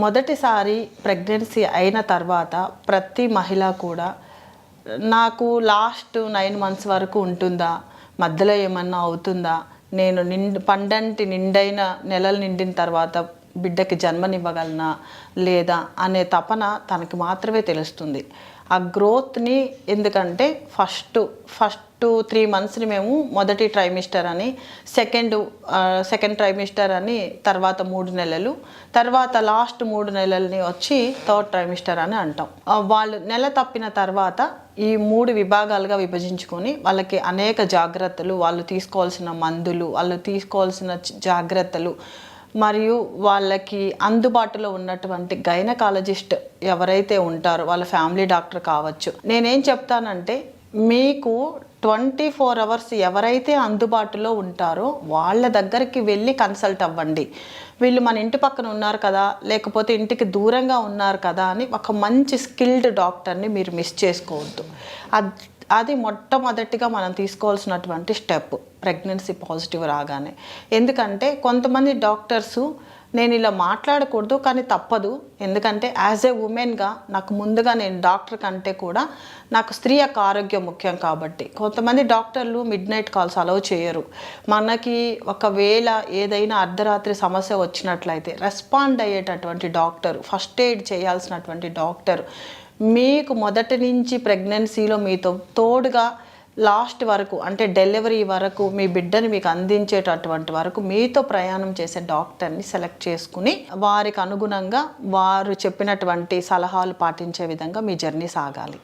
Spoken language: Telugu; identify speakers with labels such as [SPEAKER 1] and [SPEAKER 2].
[SPEAKER 1] మొదటిసారి ప్రెగ్నెన్సీ అయిన తర్వాత ప్రతి మహిళ కూడా నాకు లాస్ట్ 9 months వరకు ఉంటుందా, మధ్యలో ఏమన్నా అవుతుందా, నేను పండంటి నిండైన నెలలు నిండిన తర్వాత బిడ్డకి జన్మనివ్వగలనా లేదా అనే తపన తనకి మాత్రమే తెలుస్తుంది. ఆ గ్రోత్ని ఎందుకంటే ఫస్ట్ 3 monthsని మేము మొదటి ట్రైమిస్టర్ అని, సెకండ్ ట్రైమిస్టర్ అని, తర్వాత 3 నెలలు, తర్వాత లాస్ట్ 3 నెలలని వచ్చి థర్డ్ ట్రైమిస్టర్ అని అంటాం. వాళ్ళు నెల తప్పిన తర్వాత ఈ 3 విభాగాలుగా విభజించుకొని వాళ్ళకి అనేక జాగ్రత్తలు, వాళ్ళు తీసుకోవాల్సిన మందులు, వాళ్ళు తీసుకోవాల్సిన జాగ్రత్తలు మరియు వాళ్ళకి అందుబాటులో ఉన్నటువంటి గైనకాలజిస్ట్ ఎవరైతే ఉంటారో వాళ్ళ ఫ్యామిలీ డాక్టర్ కావచ్చు. నేనేం చెప్తానంటే మీకు 24 hours ఎవరైతే అందుబాటులో ఉంటారో వాళ్ళ దగ్గరికి వెళ్ళి కన్సల్ట్ అవ్వండి. వీళ్ళు మన ఇంటి పక్కన ఉన్నారు కదా, లేకపోతే ఇంటికి దూరంగా ఉన్నారు కదా అని ఒక మంచి స్కిల్డ్ డాక్టర్ని మీరు మిస్ చేసుకోవద్దు. అది మొట్టమొదటిగా మనం తీసుకోవాల్సినటువంటి స్టెప్ ప్రెగ్నెన్సీ పాజిటివ్ రాగానే. ఎందుకంటే కొంతమంది డాక్టర్సు నేను ఇలా మాట్లాడకూడదు కానీ తప్పదు, ఎందుకంటే యాజ్ ఏ ఉమెన్గా నాకు ముందుగా నేను డాక్టర్ కంటే కూడా నాకు స్త్రీ యొక్క ఆరోగ్యం ముఖ్యం కాబట్టి కొంతమంది డాక్టర్లు మిడ్నైట్ కాల్స్ అలౌ చేయరు. మనకి ఒకవేళ ఏదైనా అర్ధరాత్రి సమస్య వచ్చినట్లయితే రెస్పాండ్ అయ్యేటటువంటి డాక్టర్, ఫస్ట్ ఎయిడ్ చేయాల్సినటువంటి డాక్టర్ మీకు మొదటి నుంచి ప్రెగ్నెన్సీలో మీతో తోడుగా లాస్ట్ వరకు అంటే డెలివరీ వరకు మీ బిడ్డని మీకు అందించేటటువంటి వరకు మీతో ప్రయాణం చేసే డాక్టర్ని సెలెక్ట్ చేసుకుని వారికి అనుగుణంగా వారు చెప్పినటువంటి సలహాలు పాటించే విధంగా మీ జర్నీ సాగాలి.